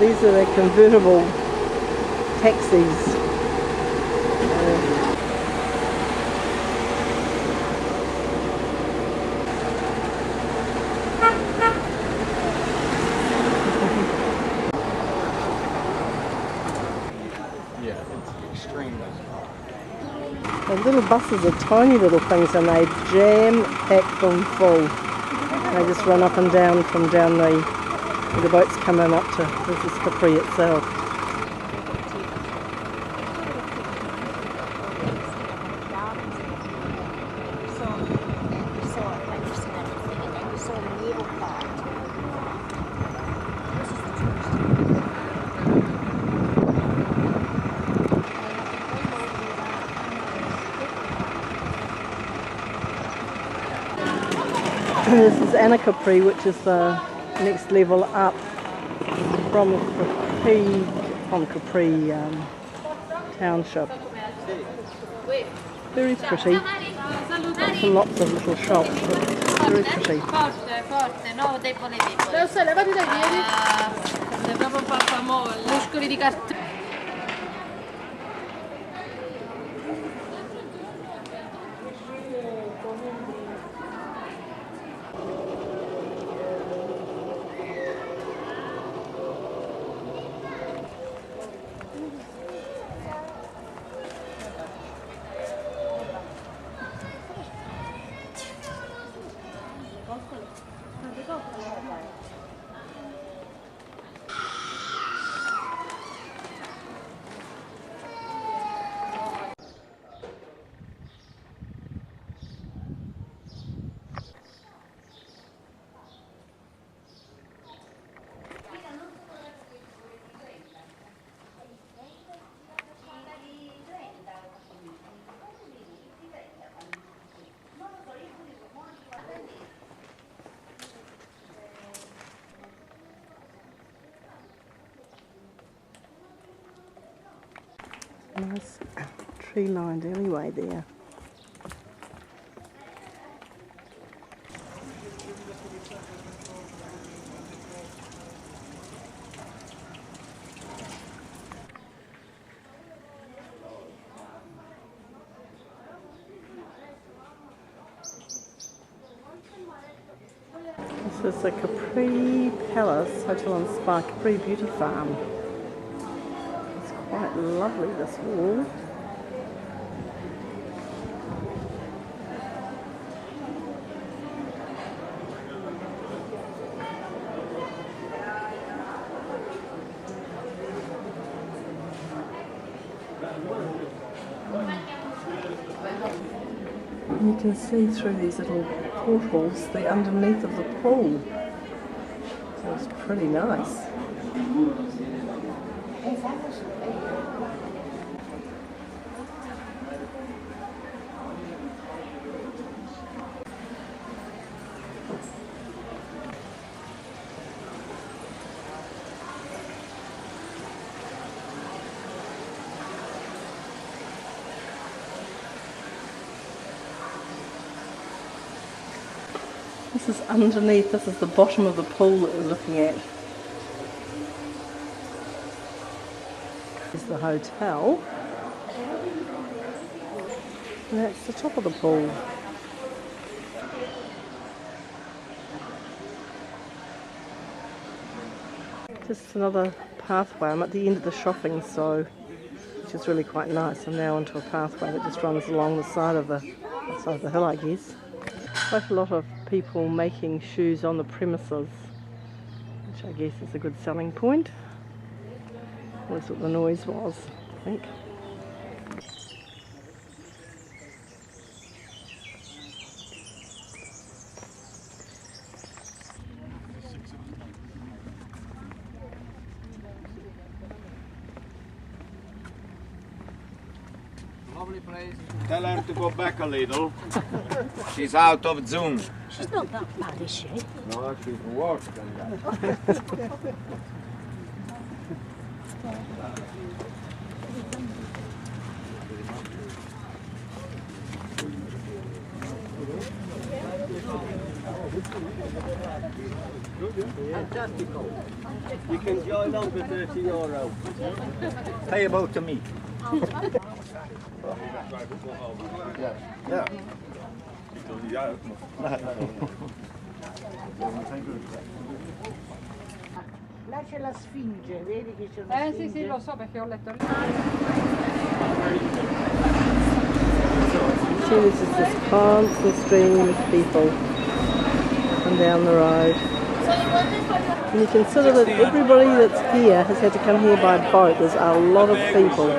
These are the convertible taxis. The little buses are tiny little things and they jam-pack them full. They just run up and down from down where the boats come in up to this is Capri itself. This is Anna Capri, which is the next level up from Capri township. Very pretty. Lots and lots of little shops, but very pretty. Forte, no debole debole. Lo so, levati dai piedi. È proprio famoso, muscoli di cartone. Nice tree-lined alleyway there. This is the Capri Palace Hotel and Spa, Capri Beauty Farm. Quite lovely, this wall. You can see through these little portals the underneath of the pool. So it's pretty nice. This is underneath, this is the bottom of the pool that we're looking at. This is the hotel. And that's the top of the pool. Just another pathway. I'm at the end of the shopping, so which is really quite nice. I'm now onto a pathway that just runs along the side of the hill, I guess. Quite a lot of people making shoes on the premises, which I guess is a good selling point. That's what the noise was, I think. Lovely place. Tell her to go back a little. She's out of Zoom. She's not that bad, is she? No, she's worse than that. Fantastical. You can join on for €30. Payable to me. Ja. Ja. Ik wil niet uit, maar... Là c'è la Sfinge, vedi che c'è una Sfinge? Sì, sì, lo so perché ho letto. See, this is this constant stream of people come down the road. And you consider that everybody that's here has had to come here by boat. There's a lot of people.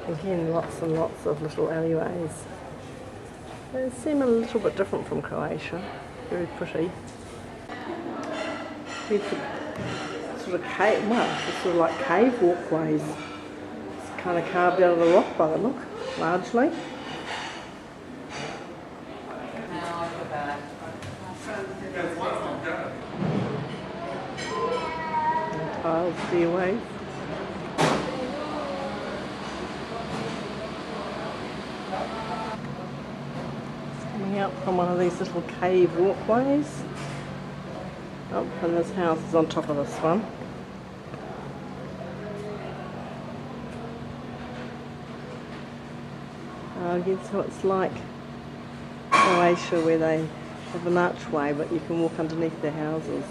Again, lots and lots of little alleyways. They seem a little bit different from Croatia. Very pretty. Here's the sort of cave, well, it's sort of like cave walkways. It's kind of carved out of the rock by the look, largely. And tiled stairways. Coming out from one of these little cave walkways. Oh, and this house is on top of this one. Again, so it's like Croatia where they have an archway but you can walk underneath their houses.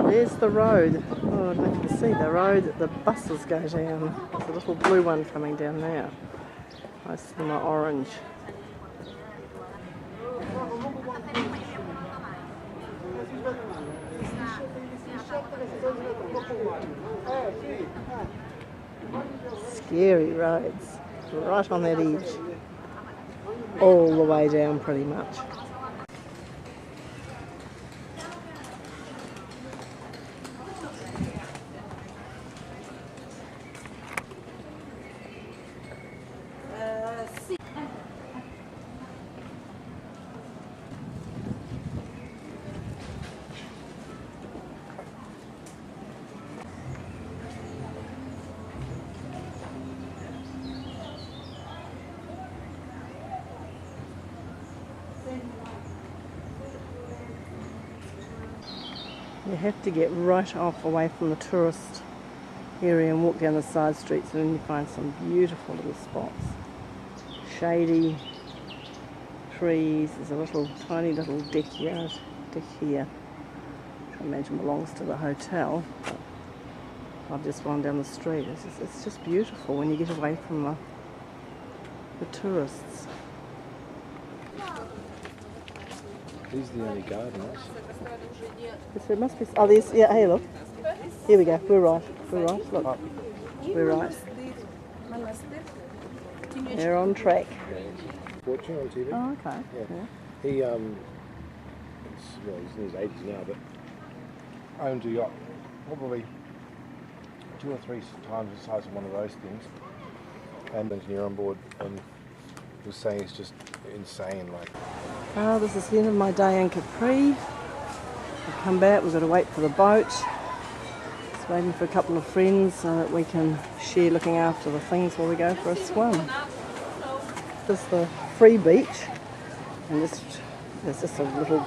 There's the road. Oh, I'd like to see the road that the buses go down. There's a little blue one coming down now. I see my orange. Scary roads, right on that edge. All the way down pretty much. You have to get right off away from the tourist area and walk down the side streets, and then you find some beautiful little spots. Shady trees, there's a little tiny little deck here, which I imagine belongs to the hotel. But I've just gone down the street. It's just beautiful when you get away from the tourists. These are the only gardens. There must be. Oh, there's. Yeah, hey, look. Here we go. We're right. Look. We're right. They're on track. Watching on TV. Oh, okay. Yeah. He, well, he's in his 80s now, but owns a yacht, probably 2 or 3 times the size of one of those things. And engineer on board, and was saying it's just insane. Like, Oh, this is the end of my day in Capri. We've come back. We've got to wait for the boat. Just waiting for a couple of friends so that we can share looking after the things while we go for a swim. This is the free beach, and there's just a little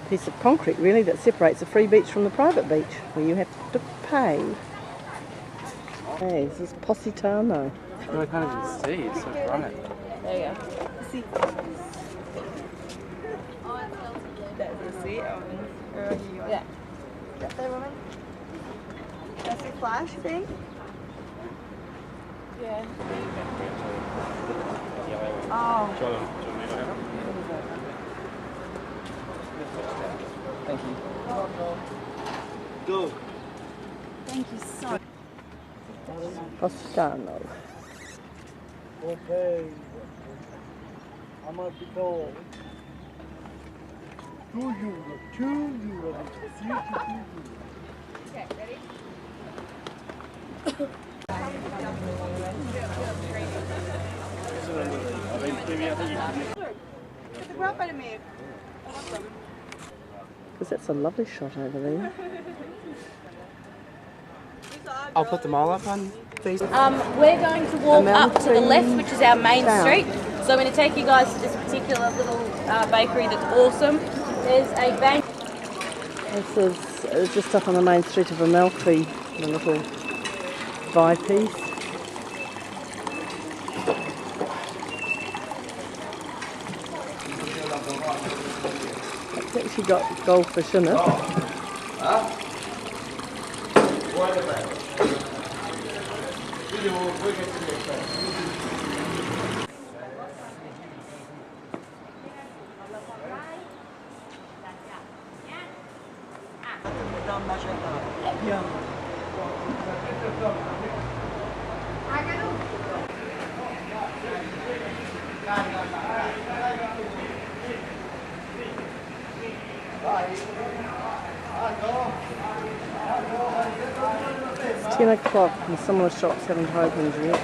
piece of concrete really that separates the free beach from the private beach, where you have to pay. Hey, this is Positano. No, I can't even see. It's so bright. There you go. See. That's the seat. Yeah. That there, woman. That's the flash thing. Yeah. Oh. Thank you. Go. Thank you so much. Toscano. Okay. Amalfi Carole. €2. €2. Okay, ready? Because that's a lovely shot over there. I'll put them all up on Facebook. We're going to walk up to the Amalfi left, which is our main town. street. So I'm going to take you guys to this particular little bakery that's awesome. There's a bank. This is just up on the main street of Amalfi, the little buy piece. It's actually got goldfish in it. It's 10 o'clock and some of the shops haven't opened yet.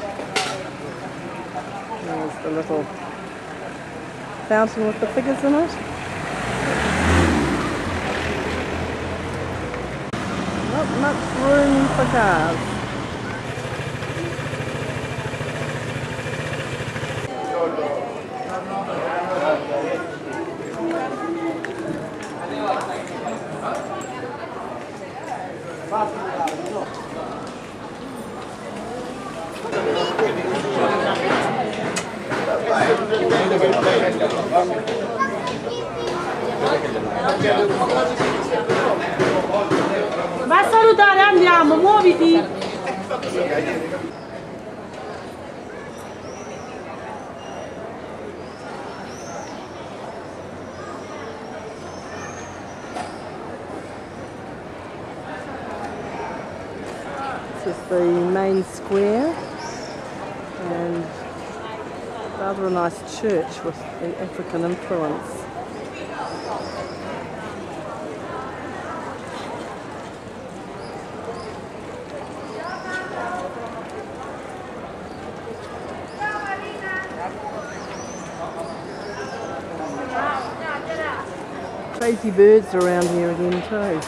There's the little fountain with the figures in it. Not much room for cars. Va a salutare, andiamo, muoviti! This is the main square and rather a nice church with the African influence. Crazy birds around here again too.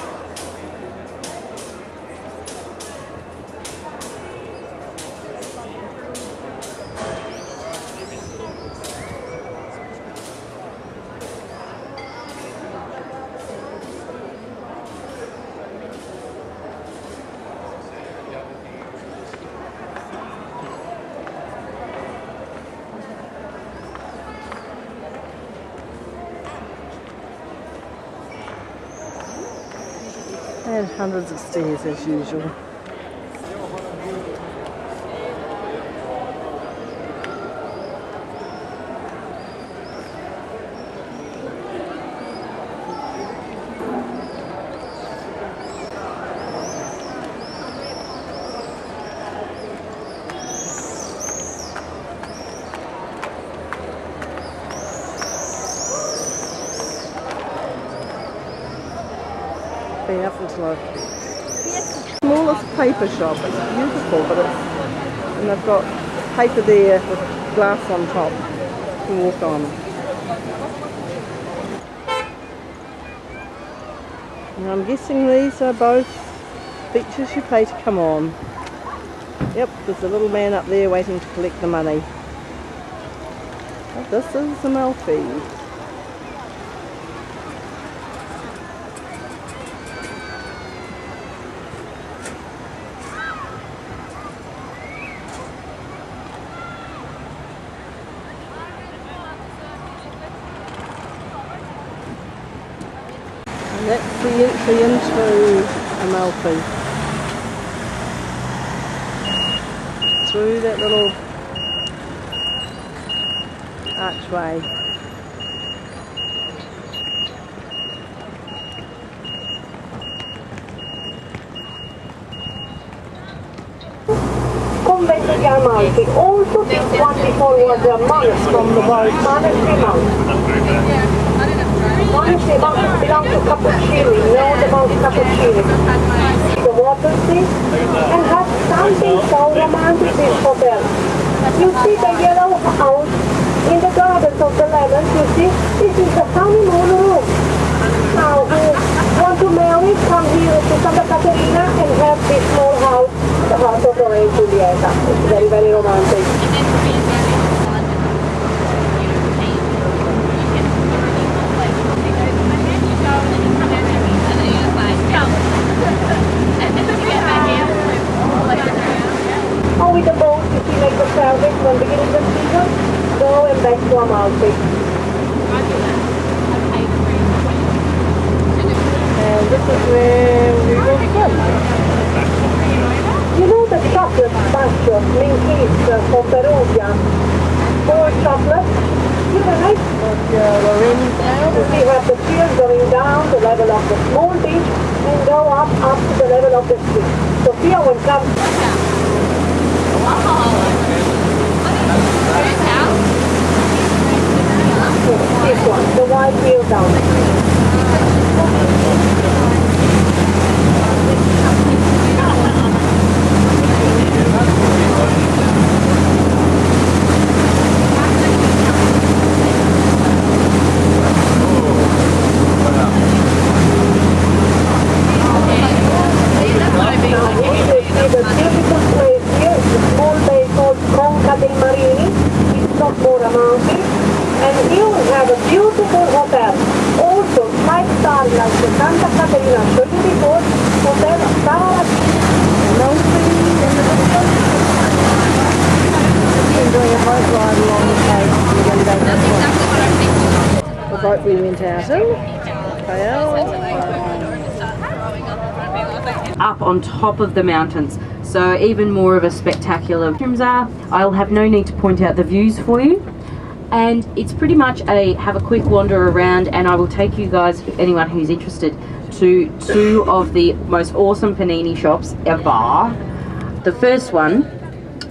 And hundreds of stairs as usual. Been up until the smallest paper shop. It's beautiful, but and they've got paper there with glass on top to walk on. And I'm guessing these are both beaches you pay to come on. Yep, there's a little man up there waiting to collect the money. But this is Amalfi. That's the entry into Amalfi. Through that little archway. Convento di Amalfi. Also this one before was a monk from the monastery monk. Monastery monks belong to Cappuccini, you know the monk Cappuccini. The water sea and has something so romantic this hotel. You see the yellow house in the gardens of the Levant, you see? This is the honeymoon room. Now who want to marry, come here to Santa Caterina and have this small house, the house of Romeo and Julieta. It's very, very romantic. Oh, with the boat, you see like the service when beginning the season, go and back to Amalfi. And this is where we will swim. You know the chocolate spazio, Minchis from Perugia? More chocolate? You know, right? We're in now. You see, you have the piers going down the level of the small beach and go up to the level of the sea. So here when comes... This one, the white wheel down. And here we have a beautiful hotel, also 5-star like the Santa Caterina I showed you before, Hotel Star. Doing a boat ride along the coast. We're going to go to the boat we went out in. Up on top of the mountains, so even more of a spectacular rooms are. I'll have no need to point out the views for you, and it's pretty much have a quick wander around, and I will take you guys, anyone who's interested, to two of the most awesome panini shops ever. The first one,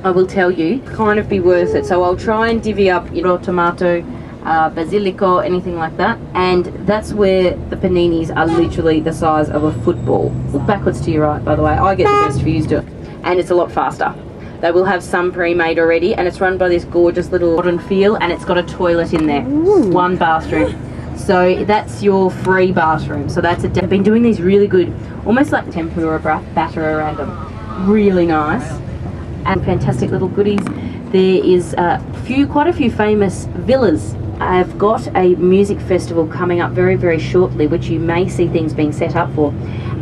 I will tell you, kind of be worth it, so I'll try and divvy up, you know, tomato, basilico, anything like that, and that's where the paninis are literally the size of a football. Look backwards to your right, by the way. I get the best views to it, and it's a lot faster. They will have some pre-made already, and it's run by this gorgeous little modern feel, and it's got a toilet in there. Ooh. One bathroom. So that's your free bathroom. So that's I've been doing these really good, almost like tempura batter around them. Really nice. And fantastic little goodies. There is quite a few famous villas. I've got a music festival coming up very, very shortly, which you may see things being set up for.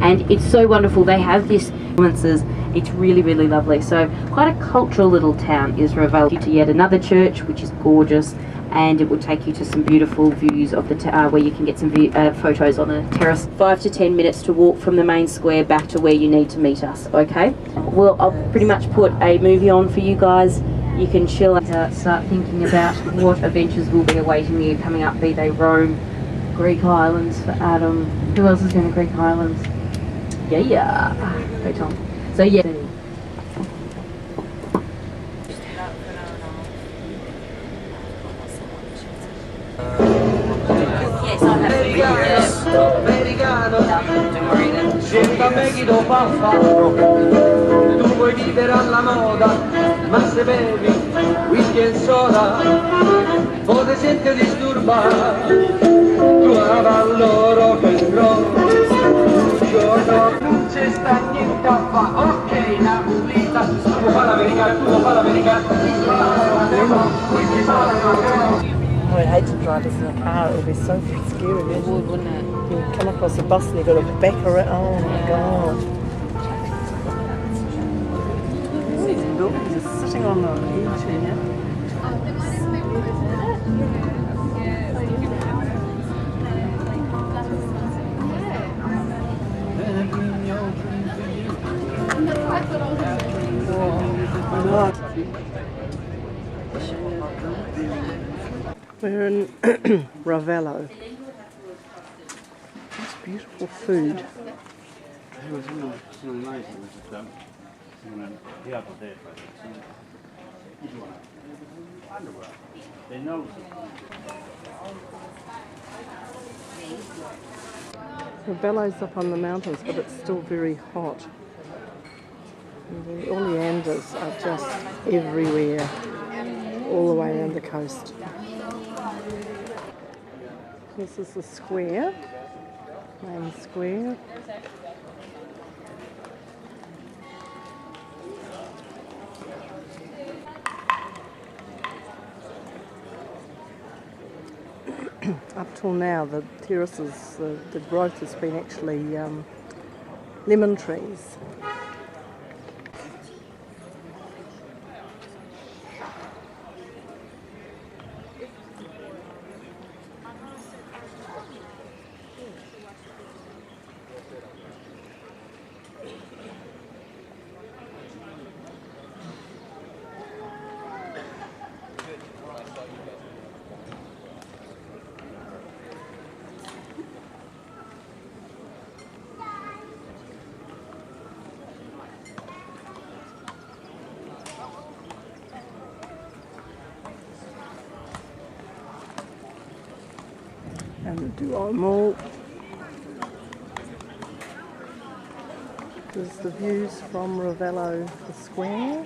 And it's so wonderful. They have this performances. It's really, really lovely. So quite a cultural little town is Revel. To yet another church, which is gorgeous, and it will take you to some beautiful views of the where you can get some photos on the terrace. 5 to 10 minutes to walk from the main square back to where you need to meet us. Okay. Well, I'll pretty much put a movie on for you guys. You can chill out, start thinking about what adventures will be awaiting you coming up, be they Rome, Greek islands for Adam. Who else is going to Greek islands? Yeah. Go Tom. So yeah. Yes, I tu vuoi vivere alla moda, ma se bevi whisky e soda, poi senti disturbare, tu cavallo rock and roll, un giorno non c'è sta niente a fa, ok, la pulita, tu fa l'americano, tu fa l'americano, I would hate to drive this in a car, it would be so scary, wouldn't it? You come across a bus and you've got to back around, oh my god. These buildings are sitting on the edge here. We're in Ravello. It's beautiful food. Ravello's up on the mountains, but it's still very hot. And the oleanders are just everywhere, all the way around the coast. This is the square, main square. Up till now, the terraces, the growth has been actually lemon trees. And the Duomo. There's the views from Ravello, the square.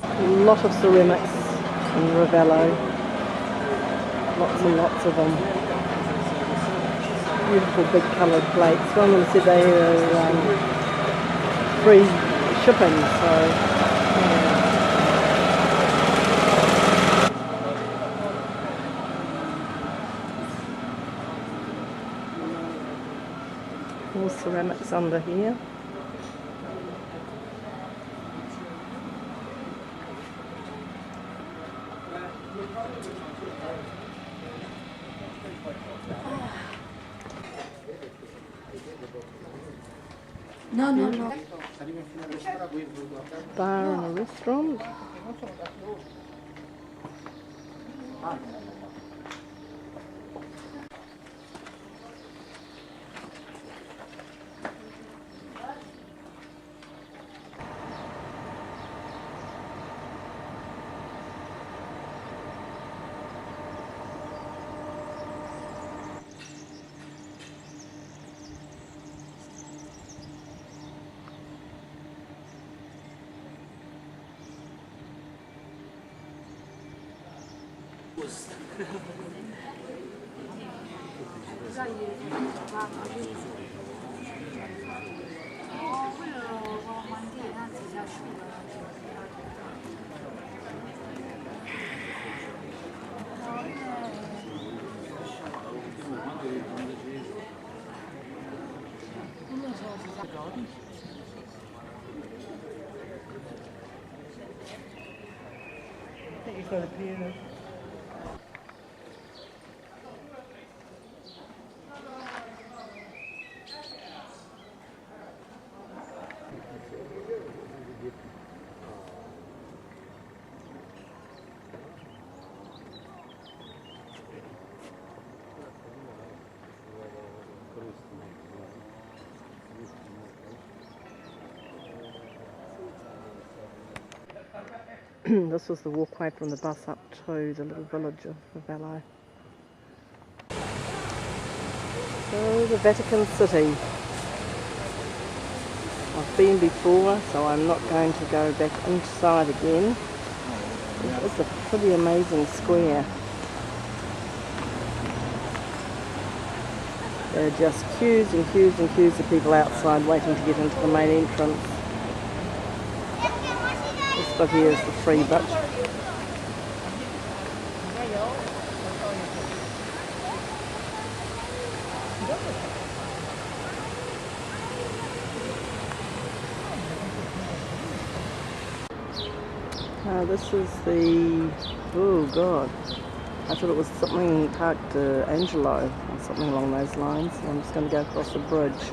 A lot of ceramics in Ravello, lots and lots of them. Beautiful big coloured plates. One of them said they were free shipping, so yeah. More ceramics under here. No. Bar and a restaurant. Thank you for the piano. This was the walkway from the bus up to the little village of Valais. So the Vatican City. I've been before, so I'm not going to go back inside again. It's a pretty amazing square. There are just queues and queues and queues of people outside waiting to get into the main entrance. This bit here is the free bit. This is the, oh god, I thought it was something Parc d'Angelo or something along those lines. So I'm just going to go across the bridge.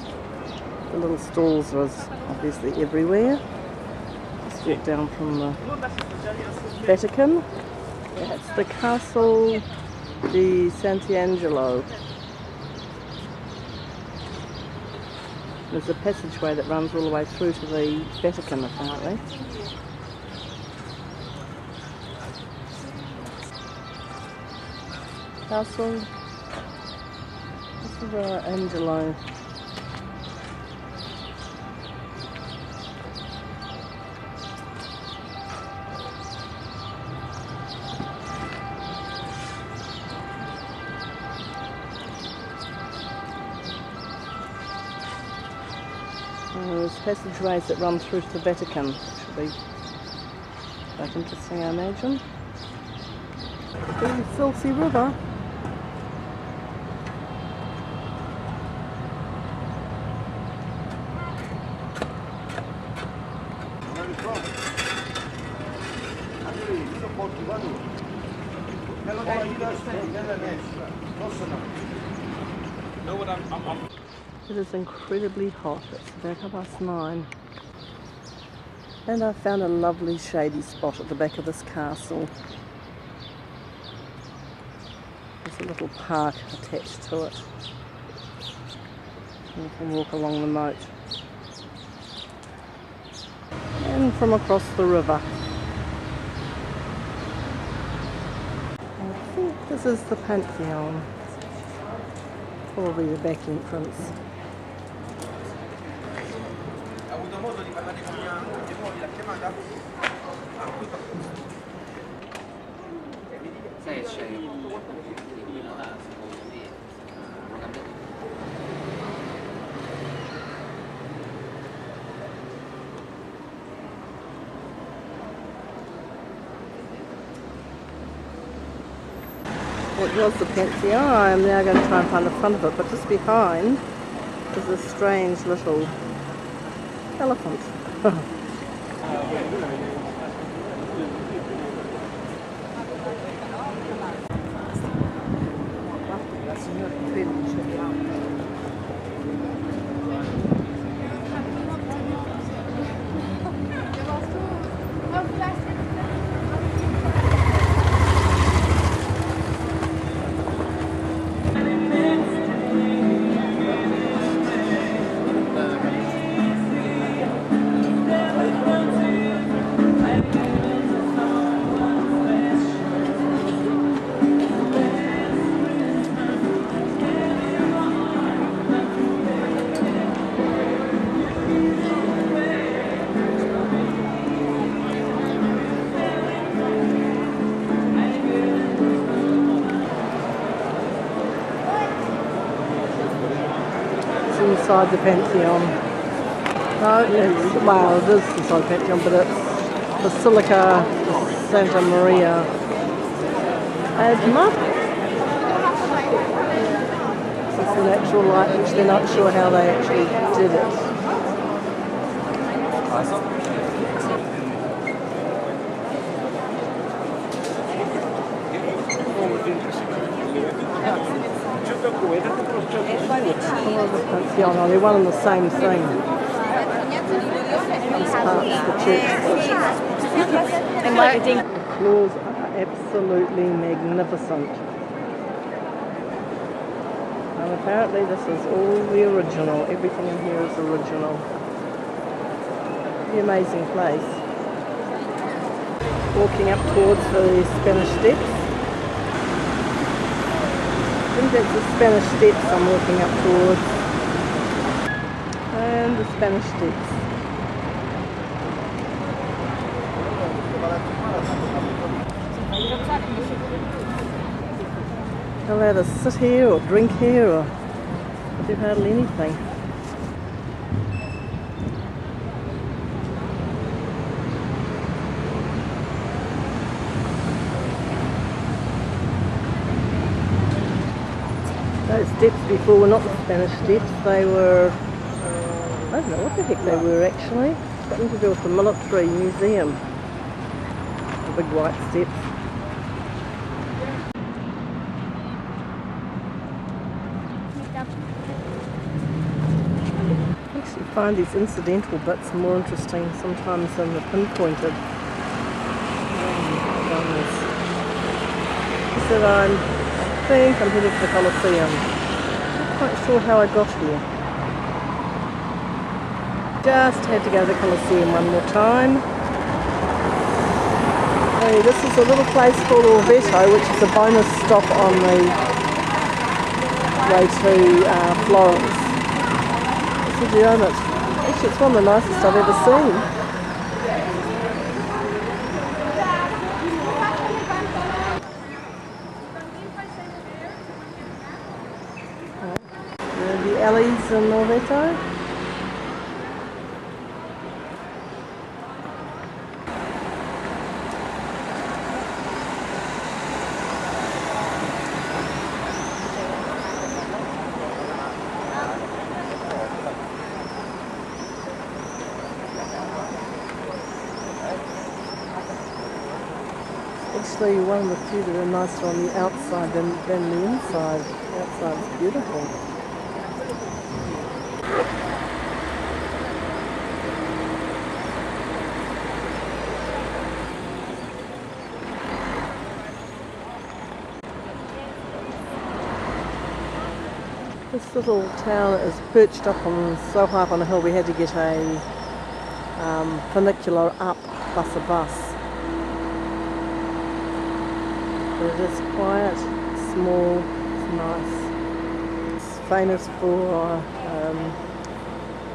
The little stalls are obviously everywhere. Just walk down from the Vatican. Yeah, it's the Castle di Sant'Angelo. There's a passageway that runs all the way through to the Vatican apparently. Castle. This is Angelo. There's passageways that run through to the Vatican. Should be quite interesting, I imagine. The filthy river. It is incredibly hot. It's about 9:30. And I found a lovely shady spot at the back of this castle. There's a little park attached to it. You can walk along the moat. And from across the river. I think this is the Pantheon. Probably the back entrance. It was the Pantheon. I am now going to try and find the front of it, but just behind is a strange little elephant. Inside the Pantheon. No, it's, well, it is inside the Pantheon, but it's Basilica Santa Maria ad Mar. It's an actual light, which they're not sure how they actually did it. Oh, they're one and the same thing. This part's the church. The floors are absolutely magnificent. And apparently this is all the original. Everything in here is original. The amazing place. walking up towards the Spanish Steps. I think that's the Spanish Steps I'm walking up towards. And the Spanish Steps. I'll either sit here or drink here or do hardly anything. Those steps before were not the Spanish Steps, they were, I don't know what the heck they were actually. Something to do with the military museum. The big white steps. I actually find these incidental bits more interesting sometimes than the pinpointed ones. So I think I'm headed to the Colosseum. Not quite sure how I got here. Just had to go to the Colosseum one more time. Hey, this is a little place called Orvieto, which is a bonus stop on the way to Florence. Did you own it? Actually, it's one of the nicest I've ever seen. The alleys in Orvieto. Actually, one of the few that are nicer on the outside than the inside. The outside is beautiful. This little town is perched up on so high up on a hill we had to get a funicular up plus a bus. But it is quiet, small, it's nice. It's famous for, I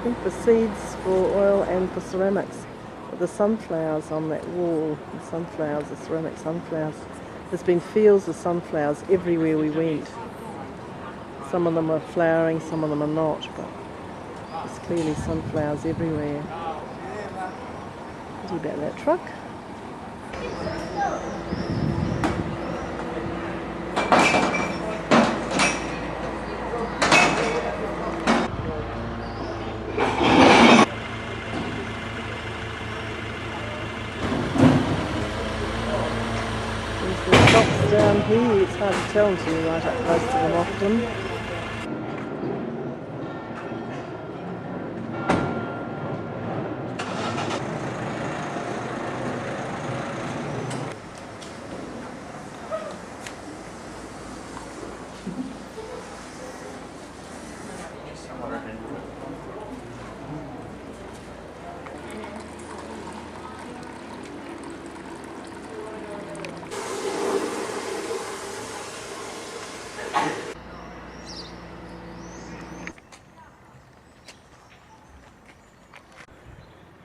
think, for seeds, for oil and for ceramics. But the sunflowers on that wall, the sunflowers, the ceramic sunflowers, there's been fields of sunflowers everywhere we went. Some of them are flowering, some of them are not, but there's clearly sunflowers everywhere. What about that truck? Down here, it's hard to tell until you're right up close to them often.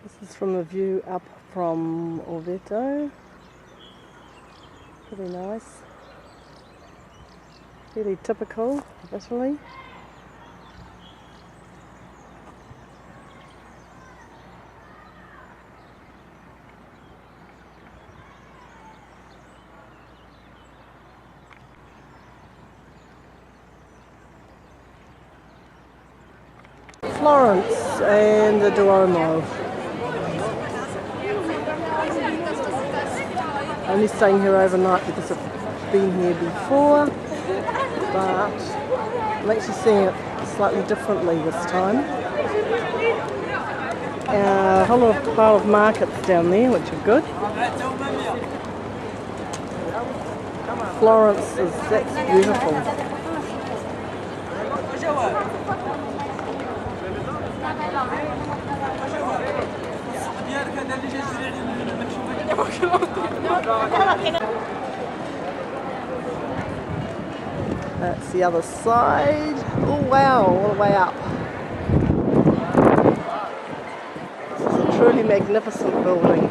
This is from the view up from Orvieto. Pretty nice. Really typical of Italy. Florence and the Duomo. Only staying here overnight because I've been here before, but I'm actually seeing it slightly differently this time. A whole pile of markets down there, which are good. Florence that's beautiful. That's the other side. Oh wow, all the way up. This is a truly magnificent building.